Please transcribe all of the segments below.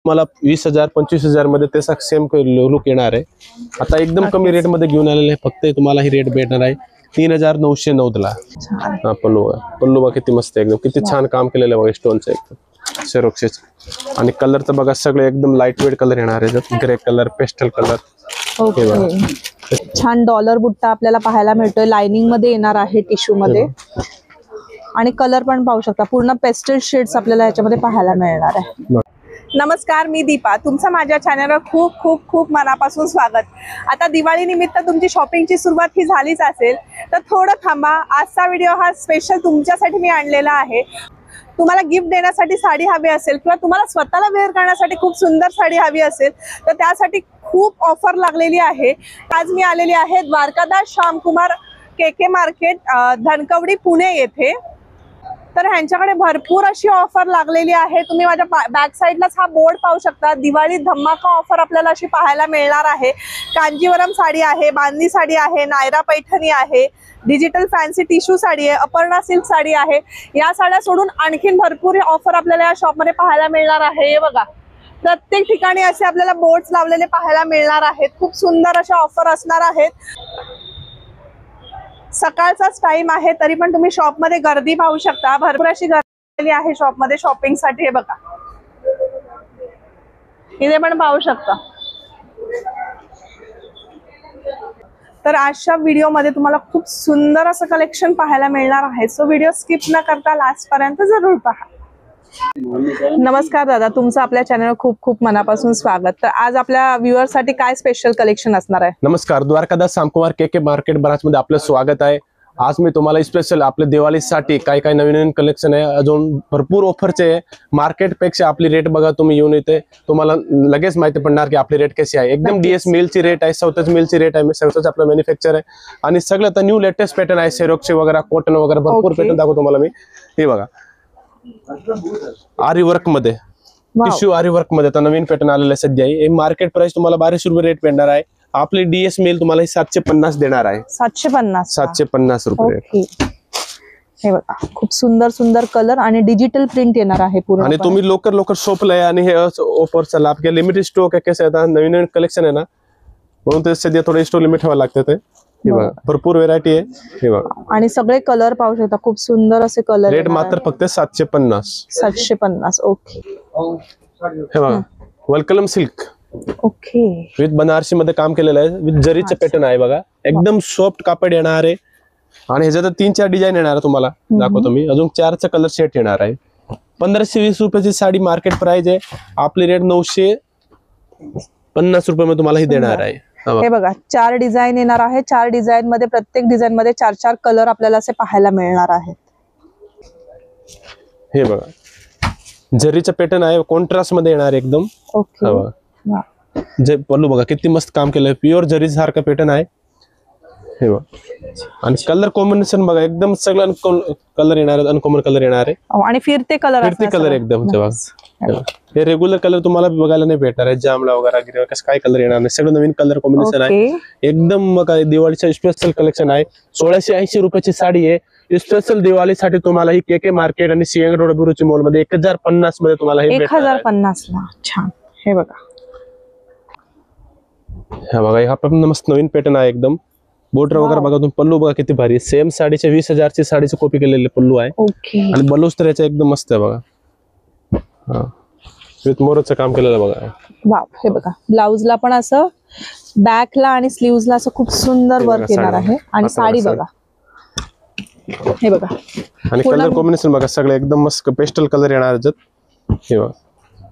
मला 20,000 25,000 मध्ये त्याचा सेम लुक येणार आहे। आता एकदम कमी रेट मध्ये घेऊन आलेले आहे, फक्त तुम्हाला ही रेट भेटणार आहे 3,990 ला। हा पल्लू बघा किती मस्त आहे, एकदम किती छान काम केलेलं आहे बघा स्टोनचं एकदम सेरोक्सेच। आणि कलर तर बघा सगळे एकदम लाईट वेट कलर येणार आहे, ग्रे कलर पेस्टल कलर। छान डॉलर बुट्टा आपल्याला पाहायला मिळतोय, लाइनिंग मध्ये येणार आहे टिश्यू मध्ये। आणि कलर पण पाहू शकता, पूर्ण पेस्टल शेड्स आपल्याला याच्यामध्ये पाहायला मिळणार आहे। नमस्कार, मी दीपा, तुमचं माझ्या चॅनलवर खूप खूप खूप मनापासून स्वागत। आता दिवाळी निमित्त तुमची शॉपिंगची सुरुवात ही झालीच असेल, तर थोडं थांबा। आजचा व्हिडिओ हा स्पेशल तुमच्यासाठी मी आणलेला आहे। तुम्हाला गिफ्ट देण्यासाठी साडी हवी असेल किंवा तुम्हाला स्वतःला वेअर करण्यासाठी खूप सुंदर साडी हवी असेल, तर त्यासाठी खूप ऑफर लागलेली आहे। आज मी आलेली आहे द्वारकादास श्यामकुमार केके मार्केट, धनकवडी, पुणे येथे। तर ह्यांच्याकडे भरपूर अशी ऑफर लागलेली आहे। तुम्ही माझ्या बॅक साईडलाच हा बोर्ड पाहू शकता। दिवाळी धमाका ऑफर आपल्याला अशी पाहायला मिळणार आहे। कांजीवरम साडी आहे, बांधणी साडी आहे, नायरा पैठणी आहे, डिजिटल फॅन्सी टिश्यू साडी आहे, अपर्णा सिल्क साडी आहे। या साड्या सोडून आणखीन भरपूर ऑफर आपल्याला या शॉपमध्ये पाहायला मिळणार आहे। हे बघा, प्रत्येक ठिकाणी असे आपल्याला बोर्ड्स लावलेले पाहायला मिळणार आहेत। खूप सुंदर अशा ऑफर असणार आहेत। सकाळचाच टाइम आहे, तरी पण तुम्ही शॉप मध्ये गर्दी पाहू शकता। भरपूर अशी गर्दी आहे शॉप मध्ये शॉपिंग साठी। हे बघा, इथे पण पाहू शकता। तर आजच्या व्हिडिओ मध्ये तुम्हाला खूप सुंदर असं कलेक्शन पाहायला मिळणार आहे। सो व्हिडिओ स्किप न करता लास्ट पर्यंत जरूर पहा। नमस्कार दादा, तुमचं आपल्या चॅनलवर खूप खूप मनापासून स्वागत। तर आज आपल्या व्ह्यूअर्स साठी काय स्पेशल कलेक्शन असणार आहे? नमस्कार, द्वारकादास श्यामकुमार केके मार्केट ब्रांच मध्ये आपलं स्वागत आहे। आज मी तुम्हाला स्पेशल आपल्या दिवाळीसाठी काय काय नवीन नवीन कलेक्शन आहे, अजून भरपूर ऑफरचे आहे। मार्केट पेक्षा आपली रेट बघा, तुम्ही येऊन इथे तुम्हाला लगेच माहिती पडणार की आपली रेट कशी आहे। एकदम डीएस मिलची रेट आहे, स्वतःच मिलची रेट आहे, स्वतःच आपलं मॅन्युफॅक्चर आहे। आणि सगळं तर न्यू लेटेस्ट पॅटर्न आहे, सेरोक्सचे वगैरे, कॉटन वगैरे भरपूर पॅटर्न दाखवतो तुम्हाला मी। हे बघा, आरी वर्क मध्ये, टिश्यू आरी वर्क मध्ये तर नवीन पॅटर्न आलेलं आहे सध्या। हे मार्केट प्राइस तुम्हाला 1200 रुपये रेट भेटणार आहे। आपली डीएस मेल तुम्हाला 750 देणार आहे। 750 रुपये। हे बघा, खूप सुंदर सुंदर कलर आणि डिजिटल प्रिंट येणार आहे पूर्ण। आणि तुम्ही लवकर शॉपला आणि हे ऑफरचा लाभ घ्या। लिमिटेड स्टॉक आहे, कसं आहे नवीन नवीन कलेक्शन आहे ना, म्हणून ते सध्या थोडे स्टॉक लिमिट ठेवावं लागतं। ते हे बघा, भरपूर व्हेरायटी आहे। हे बघा, आणि सगळे कलर पाहू शकता, खूप सुंदर असे कलर। रेट मात्र फक्त 750। ओके। हे बघा, वलकलम सिल्क, ओके, विथ बनारसी मध्ये काम केलेलं आहे, विथ जरीचं पॅटर्न आहे बघा। एकदम सॉफ्ट कापड येणार आहे आणि ह्याच्यात 3-4 डिझाईन येणार आहे, तुम्हाला दाखवतो मी। अजून 4चा कलर सेट येणार आहे। 1520 रुपयाची साडी मार्केट प्राइस आहे, आपली रेट 950 रुपये मध्ये तुम्हाला ही देणार आहे। हे बघा, 4 डिझाईन येणार आहे। 4 डिझाईन मध्ये, प्रत्येक डिझाईन मध्ये 4-4 कलर आपल्याला असे पाहायला मिळणार आहेत। हे बघा, जरीचं पॅटर्न आहे, कॉन्ट्रास्ट मध्ये येणार एकदम। ओके, जे पल्लू बघा किती मस्त काम केलंय, प्युअर जरी सारखं पॅटर्न आहे। हे बघा, आणि कलर कॉम्बिनेशन बघा, एकदम सगळं कलर येणार आहे, अनकॉमन कलर येणार आहे आणि फिरते कलर एकदम। हे रेग्युलर कलर तुम्हाला बघायला नाही भेटणार आहे, जांभळा वगैरे कसं काय कलर येणार नाही, सगळं नवीन कलर कॉम्बिनेशन आहे एकदम। मग दिवाळीचं स्पेशल कलेक्शन आहे। 1680 रुपयाची साडी आहे, स्पेशल दिवाळीसाठी तुम्हाला ही केके मार्केट आणि सिंह रोड बिरुची मॉल मध्ये 1050 मध्ये तुम्हाला हे 1050 ला। छान, हे बघा, हा बघा, हा पण मस्त नवीन पॅटर्न आहे एकदम। बॉर्डर वगैरे बघा, तुम्ही पल्लू बघा किती भारी, सेम साडीच्या 20,000 ची साडीची कॉपी केलेले पल्लू आहे। आणि ब्लाऊज तर याचा एकदम मस्त आहे बघा, हा, विथ मोरचं काम केलेलं बघा। वाव, हे बघा, ब्लाउजला पण असं बॅकला आणि स्लीव्हजला असं खूप सुंदर वर्क येणार आहे। आणि साडी बघा, हे बघा, आणि कलर कॉम्बिनेशन बघा, सगळे एकदम मस्त पेस्टल कलर येणार आहेत। हे बघा,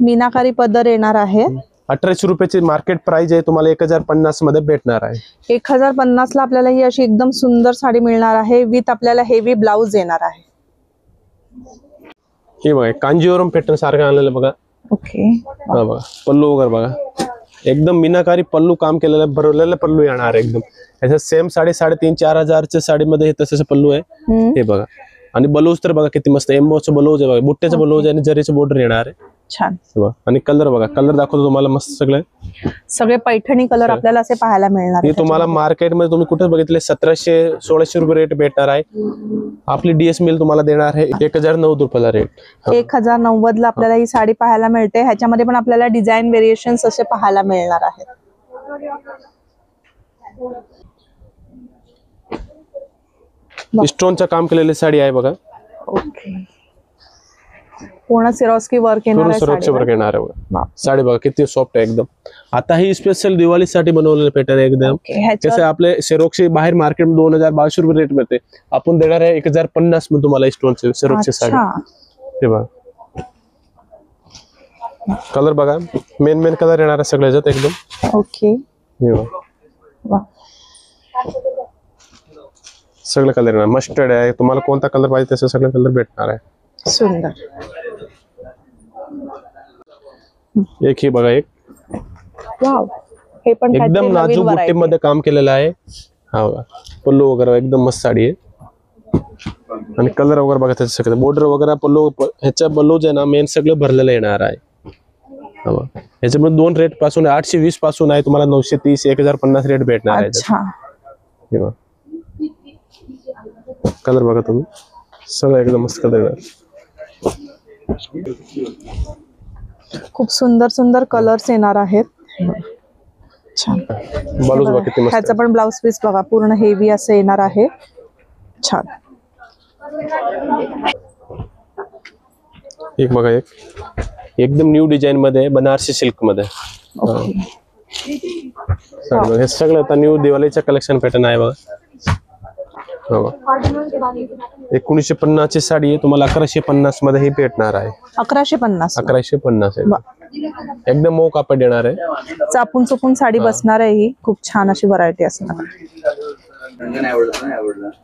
मीनाकारी पदर येणार आहे। 1800 रुपयाची मार्केट प्राइस आहे, तुम्हाला 1050 मध्ये भेटणार आहे। 1050 ला आपल्याला ही अशी एकदम सुंदर साडी मिळणार आहे, विथ आपल्याला हेवी ब्लाउज येणार आहे। हे बघा, कांजीवरम पॅटर्न सारखं आणलेलं बघा। ओके, हा बघा, पल्लू वगैरे बघा, एकदम मीनाकारी पल्लू काम केलेलं, भरलेलं पल्लू येणार एकदम। याच्यात सेम 3,500-4 हजारच्या साडीमध्ये तसं पल्लू आहे। हे बघा, आणि ब्लाऊज तर बघा किती मस्त एम्बोचं ब्लाऊज आहे बघा, बुट्ट्याचं ब्लाऊज आहे आणि जरीचं बॉर्डर येणार आहे। छान, आणि कलर बघा, कलर दाखवतो तुम्हाला मस्त सगळे। सगळे पैठणी कलर आपल्याला असे पाहायला मिळणार हे आहेत. तुम्हाला मार्केटमध्ये तुम्ही कुठे बघितले 1700-1600 रुपये रेट भेटणार आहे. आपली डीएस मिल तुम्हाला देणार आहे 1009 रुपयाला रेट. 1090 ला आपल्याला ही साडी पाहायला मिळते. ह्याच्यामध्ये पण आपल्याला डिझाईन व्हेरिएशन्स असे पाहायला मिळणार आहेत. स्टोनचं काम केलेली साडी आहे बघा. ओके, पूर्ण सिरोस्की वर्क येणार आहे सुरक्षा साडीवर. वर्क येणार आहे बघा. वा. साडी बघा किती सॉफ्ट आहे एकदम. आता ही स्पेशल दिवाळीसाठी बनवलेलं पॅटर्न आहे एकदम. ओके, ह्याच्यावर जसं आपले सेरोक्सची बाहेर मार्केट 2022 रुपये रेट मिळते, आपण देणार आहे 1050 मध्ये तुम्हाला स्टोनची सेरोक्सची साडी. अच्छा, हे बघा कलर बघा, मेन कलर येणार आहे सगळ्या ह्याच्यात एकदम. ओके, हे बघा वा. सगळे कलर येणार. मस्टर्ड आहे, तुम्हाला कोणता कलर पाहिजे तसे सगळे कलर भेटणार आहे. सुंदर. एक ही बघा, एक वाव, हे पण काहीतरी एकदम नवीन नाजूक variety बुट्टी मध्ये काम केलेलं आहे. हा बघा पल्लू वगैरे एकदम मस्त साडी आहे. आणि कलर वगैरे बघा त्याचे सगळे बॉर्डर वगैरे पल्लू ह्याच्या पल्लू जे ना मेन सगळं भरलेलं येणार आहे. हा बघा ह्याच्यामध्ये 2 रेट पासून 820 पासून आहे, तुम्हाला 930 1050 रेट भेटणार आहे. अच्छा, हे बघा कलर बघा तुम्ही, सगळं एकदम मस्त कलर येणार. खूप सुंदर सुंदर कलर्स येणार आहेत. छान. ब्लाऊज बघा किती मस्त ह्याचं पण ब्लाउज पीस बघा पूर्ण हेवी असं येणार आहे. छान. एक बघा, एक एकदम न्यू डिझाईन मध्ये बनारसी सिल्क मध्ये. ओके, साडी बघा, हे सगळं आता न्यू दिवाळीचं कलेक्शन पॅटर्न आहे बघा. हा बघा 1950 ची साडी आहे, तुम्हाला 1150 मध्ये ही भेटणार आहे. 1150. 1150 आहे. एकदम मऊ कापड येणार आहे. चापून चुपून साडी बसणार आहे. ही खूप छान अशी व्हरायटी असणार.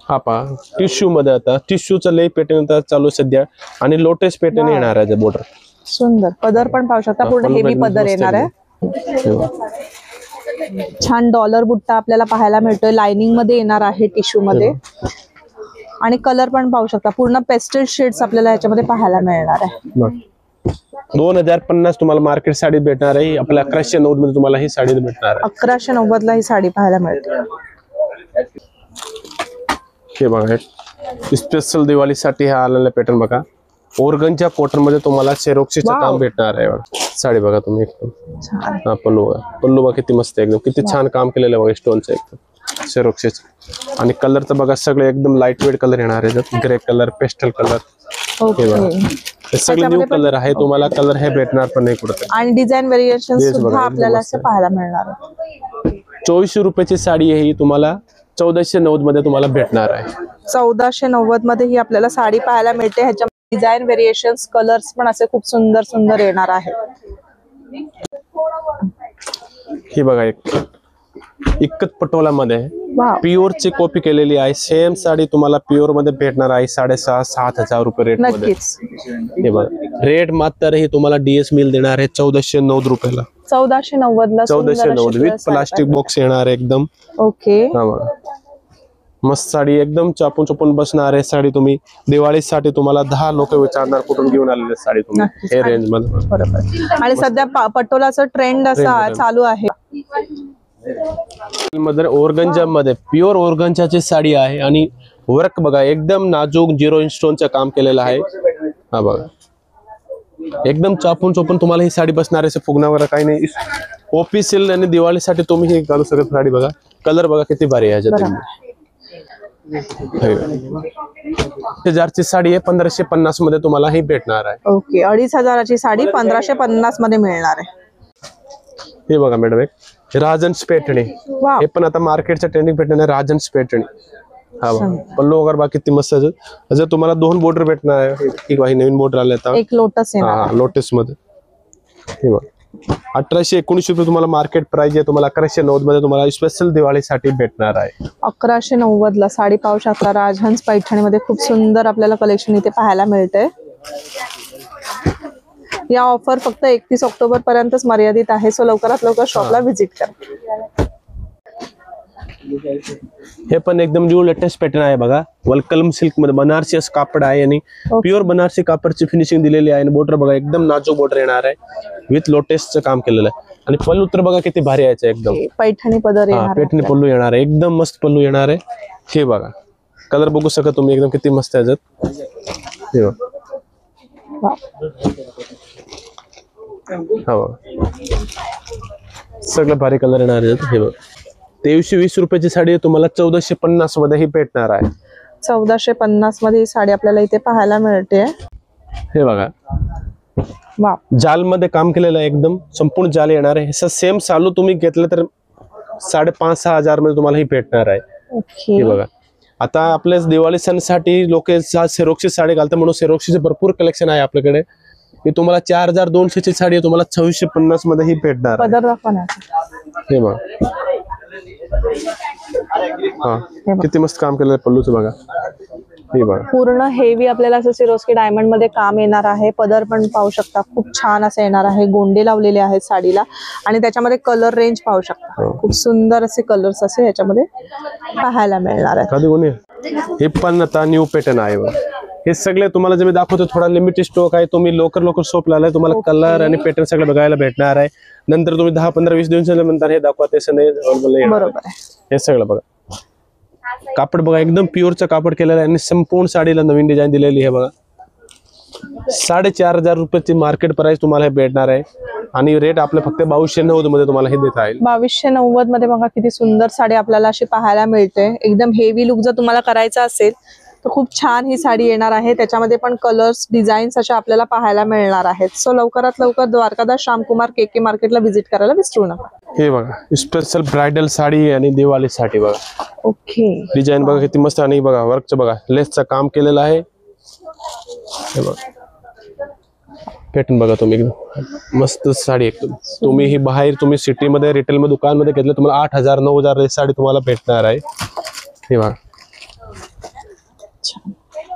हा पा टिश्यू मध्ये, आता टिश्यूचं लई पॅटर्न आता चालू आहे सध्या, आणि लोटस पॅटर्न येणार आहे बॉर्डर. सुंदर. पदर पण पाहू शकता, पूर्ण हेवी पदर येणार आहे. छान डॉलर बुट्टा आपल्याला पाहायला मिळतोय. लाइनिंग मध्ये येणार आहे टिश्यू मध्ये. आणि कलर पण पाहू शकता, पूर्ण पेस्टल शेड्स आपल्याला ह्याच्यामध्ये पाहायला मिळणार आहे. 2050 तुम्हाला मार्केट साडी भेटणार आहे. आपल्या 1190 मध्ये तुम्हाला ही साडी भेटणार आहे. 1190 ला ही साडी पाहायला मिळते. हे बघा स्पेशल दिवाळीसाठी हा आलेला पॅटर्न बघा. ओरगनच्या कॉटन मध्ये तुम्हाला सेरोक्सीचं वाव. काम भेटणार आहे बघा. साडी बघा तुम्ही एकदम. छान. हा पल्लू बघा, पल्लू बघा किती मस्त आहे एकदम, किती छान काम केलेलं आहे बघा स्टोनचं एकदम सेरोक्सीचं. आणि कलर तर बघा सगळे एकदम लाईट वेट कलर येणार आहे. Grey colour, pastel colour, okay. हे सगळे न्यू कलर आहे. तुम्हाला कलर हे भेटणार पण नाही कुठे. आणि डिझाईन व्हेरिएशन Yes, सुद्धा बघा, आपल्याला एकदम असं पाहायला मिळणार आहे. 2400 रुपयाची साडी आहे ही, तुम्हाला 1490 मध्ये तुम्हाला भेटणार आहे. 1490 मध्ये ही आपल्याला साडी पाहायला मिळते. ह्याच्या डिझाईन व्हेरिएशन्स, कलर्स पण असे खूप सुंदर सुंदर येणार आहेत. ही बघा एक इक्कत पटोला मध्ये वाव. प्युअर ची कॉपी केलेली आहे. सेम साडी तुम्हाला प्युअर मध्ये भेटणार आहे 6,500-7,000 रुपये रेट मध्ये. नक्कीच. हे बघा रेट मात्र ही तुम्हाला डीएस मिल देणार आहे 1490 रुपयाला. 1490 ला 1490 विथ प्लास्टिक बॉक्स येणार आहे एकदम. ओके. हा बघा मस्त साडी, एकदम चापून चुपून बसणार आहे साडी. तुम्ही दिवाळीसाठी तुम्हाला 10 लोक विचारणार कुठून घेऊन आलेले साडी तुम्ही नक्कीच. हे रेंज मध्ये. बरोबर. आणि सध्या पटोलाचं ट्रेंड असा चालू आहे. मध्ये ओरगंजा मध्ये प्युअर ओरगंजाची साडी आहे. आणि वर्क बघा एकदम नाजूक 0 इंच स्टोनचं काम केलेलं आहे. हा बघा एकदम चापून चोपून तुम्हाला ही साडी बसणार आहे. फुगणं वगैरे काही नाही. ऑफिशियल आणि दिवाळीसाठी तुम्ही ही घालू शकत साडी. बघा कलर बघा किती भारी आहे ह्याच्यात. 1000ची साडी आहे 1550 मध्ये तुम्हाला ही भेटणार आहे. ओके. 2500ची साडी 1550 मध्ये मिळणार आहे. हे बघा मॅडम एक राजन्स पैठणी. वाव. हे पण आता मार्केटच्या ट्रेंडिंग पैठणी आहे राजन्स पैठणी. हा बघा पल्लू वगैरे बाकी किती मस्त आहे. अजून तुम्हाला 2 बॉर्डर भेटणार आहे. एक बाई नवीन बॉर्डर आले आता. एक लोटस येणार. हा लोटस मध्ये. हे बघा 1819 रुपये तुम्हाला मार्केट प्राइस आहे. तुम्हाला 1190 मध्ये तुम्हाला स्पेशल दिवाळीसाठी भेटणार आहे. 1190 ला साडी पाहू शकता. राजहंस पैठणीमध्ये खूप सुंदर आपल्याला कलेक्शन इथे पाहायला मिळतंय. या ऑफर फक्त 31 ऑक्टोबर पर्यंतच मर्यादित आहे. सो लवकरात लवकर शॉपला व्हिजिट करा. हे पण एकदम न्यू लेटेस्ट पॅटर्न आहे बघा. वलकलम सिल्क मध्ये बनारसी असं कापड आहे आणि प्युअर बनारसी कापडची फिनिशिंग दिलेली आहे. आणि बॉर्डर बघा एकदम नाजूक बॉर्डर येणार आहे विथ लोटेसचं काम केलेलं आहे. आणि पल्लू तर बघा किती भारी यायचं एकदम. पैठणी पदर हा येणार पेठणी पल्लू येणार आहे, एकदम मस्त पल्लू येणार आहे. हे बघा कलर बघू शकता तुम्ही, एकदम किती मस्त आहे हे बघा. वा. हा बघा सगळं भारी कलर येणार आहे. हे बघा 2320 रुपयाची साडी तुम्हाला 1450 मध्ये ही भेटणार आहे. 1450 मध्ये ही साडी आपल्याला इथे पाहायला मिळते. हे बघा वा. जाल मध्ये काम केलेलं आहे, एकदम संपूर्ण जाल येणार आहे. हे सेम चालू तुम्ही घेतलं तर 5,500-6 हजार मध्ये तुम्हाला ही भेटणार आहे. ओके. हे बघा आता आपल्या दिवाळी सणासाठी लोक सेरोक्सची साडी घालतात, म्हणून सेरोक्सचे भरपूर कलेक्शन आहे आपल्याकडे. ही तुम्हाला 4200 ची साडी तुम्हाला 2650 मध्ये ही भेटणार आहे. पदर दाखवा ना. हे बघा हा किती मस्त काम केलेलं आहे पल्लूचं बघा. हे बघा पूर्ण हेवी आपल्याला असं सिरोस्की डायमंड मध्ये काम येणार आहे. पदर पण पाहू शकता खूप छान असं येणार आहे. गोंडे लावलेले आहेत साडीला आणि त्याच्यामध्ये कलर रेंज पाहू शकता. खूप सुंदर असे कलर्स असे याच्यामध्ये पाहायला मिळणार आहेत. कधी कोणी हे पण आता न्यू पॅटर्न आहे बघा. हे सगळे तुम्हाला जे मी दाखवतो थोडा लिमिटेड स्टॉक आहे. तुम्ही लवकर शॉप लावलाय, तुम्हाला कलर आणि पॅटर्न सगळं बघायला भेटणार आहे. नंतर तुम्ही 10, 15, 20 दिवसानंतर हे दाखवा तसं नाही अवेलेबल. बरोबर आहे. हे सगळं बघा कापड बघा एकदम प्युअरचं कापड केलेलं आहे आणि संपूर्ण साडीला नवीन डिझाईन दिलेली आहे बघा. 4,500 रुपयाची मार्केट प्राइस तुम्हाला हे भेटणार आहे आणि रेट आपले फक्त 2290 मध्ये तुम्हाला हे देता येईल. 2290 मध्ये बघा किती सुंदर साडी आपल्याला अशी पाहायला मिळते. एकदम हेवी लुक जर तुम्हाला करायचा असेल तर खूप छान ही साडी येणार आहे. त्याच्यामध्ये पण कलर्स डिझाईन्स अशा आपल्याला पाहायला मिळणार आहेत. सो लवकरात लवकर द्वारकादास श्यामकुमार के मार्केटला व्हिजिट करायला विसरू नका. हे बघा स्पेशल ब्रायडल साडी आणि दिवाळीसाठी बघा. ओके. डिझाईन बघा किती मस्त आणि बघा वर्कचं बघा लेसचं काम केलेलं आहे. हे बघा पॅटर्न बघा तुम्ही एकदम मस्त साडी एकदम. तुम्ही ही बाहेर तुम्ही सिटी मध्ये रिटेल मध्ये दुकान मध्ये घेतलं तुम्हाला 8,000 9,000 साडी तुम्हाला भेटणार आहे. हे बघा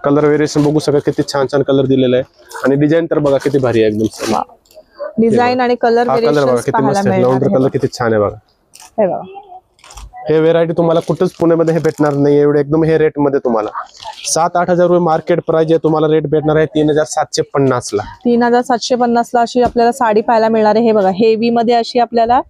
कलर व्हेरिएशन बघू शकता किती छान कलर दिलेला आहे आणि डिझाईन तर बघा किती भारी आहे एकदम. डिझाईन आणि कलर कलर बघा व्हेरिएशन्स किती पाहायला मस्त आहे. मिळणार लॉन्ड्री कलर किती छान आहे बघा. हे बघा हे व्हेरायटी तुम्हाला कुठेच पुण्यामध्ये हे भेटणार नाही एवढे एकदम हे रेट मध्ये. तुम्हाला 7-8 हजार रुपये मार्केट प्राइस आहे, तुम्हाला रेट भेटणार आहे 3,750 ला. 3,750 ला अशी आपल्याला साडी पाहायला मिळणार आहे. हे बघा हेवी मध्ये अशी आपल्याला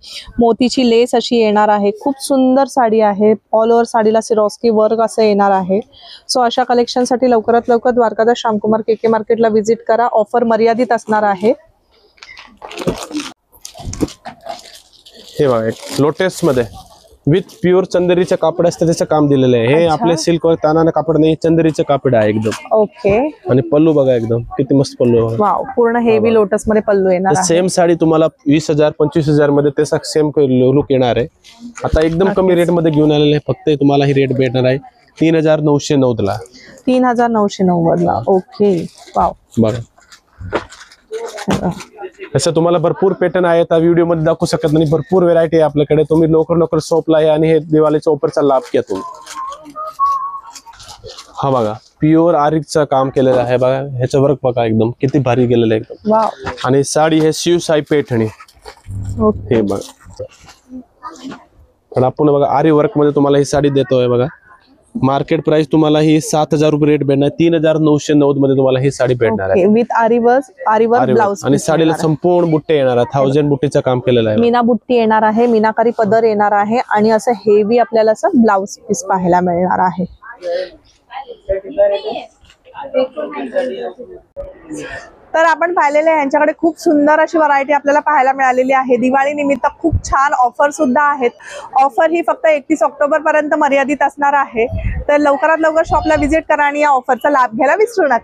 मोतीची लेस अशी येणार आहे. खूप सुंदर साडी आहे. ऑल ओव्हर साडीला सिरोस्की वर्क असं येणार आहे. सो अशा कलेक्शन साठी लवकरात लवकर द्वारकादास श्यामकुमार के मार्केटला व्हिजिट करा. ऑफर मर्यादित असणार आहे. हे बघा लोटस मध्ये विथ प्युअर चंदेरीचं कापड असतं त्याचं काम दिलेलं आहे. हे आपले सिल्क वर तानानं कापड नाही, चंदेरीचं कापड आहे एकदम. ओके. आणि पल्लू बघा एकदम किती मस्त पल्लू आहे. वाव पूर्ण हेवी लोटस मध्ये पल्लू येणार आहे. सेम साडी तुम्हाला 20,000-25,000 मध्ये त्याचा सेम लुक येणार आहे. आता एकदम कमी रेट मध्ये घेऊन आलेले आहे. फक्त तुम्हाला ही रेट भेटणार आहे 3,990 ला. 3,990 ला. ओके. वाव बघा असं तुम्हाला भरपूर पॅटर्न आहे त्या व्हिडिओ मध्ये दाखवू शकत नाही. भरपूर व्हेरायटी आहे आपल्याकडे. तुम्ही लवकर शॉपला आहे आणि हे दिवाळीच्या ऑफरचा लाभ घ्या तुम्ही. हा बघा प्युअर आरिकचं काम केलेलं आहे बघा. ह्याचं वर्क बघा एकदम किती भारी केलेलं आहे एकदम. वाव. आणि साडी हे शिवसाई पैठणी. ओके. हे बघा पण आपण बघा आरी वर्क मध्ये तुम्हाला ही साडी देतोय बघा. मार्केट प्राइस तुम्हाला ही 7,000 रुपये रेट भेटणार. 3,990 मध्ये तुम्हाला ही साडी भेटणार आहे विथ आरी वर्क ब्लाउज आणि साडीला संपूर्ण बुट्टे येणार आहे. 1000 बुट्टीचं काम केलेलं आहे. मीना बुट्टी येणार आहे. मीनाकारी पदर येणार आहे आणि असं हेवी आपल्याला असं ब्लाउज पीस पाहायला मिळणार आहे. तर आपण पाहिलेले यांच्याकडे खूप सुंदर अशी व्हरायटी आपल्याला पाहायला मिळालेली आहे. दिवाळी निमित्त खूप छान ऑफर सुद्धा आहेत. ऑफर ही फक्त 31 ऑक्टोबर पर्यंत मर्यादित असणार आहे. तर लवकरात लवकर शॉपला व्हिजिट करा आणि या ऑफरचा लाभ घ्यायला विसरू नका.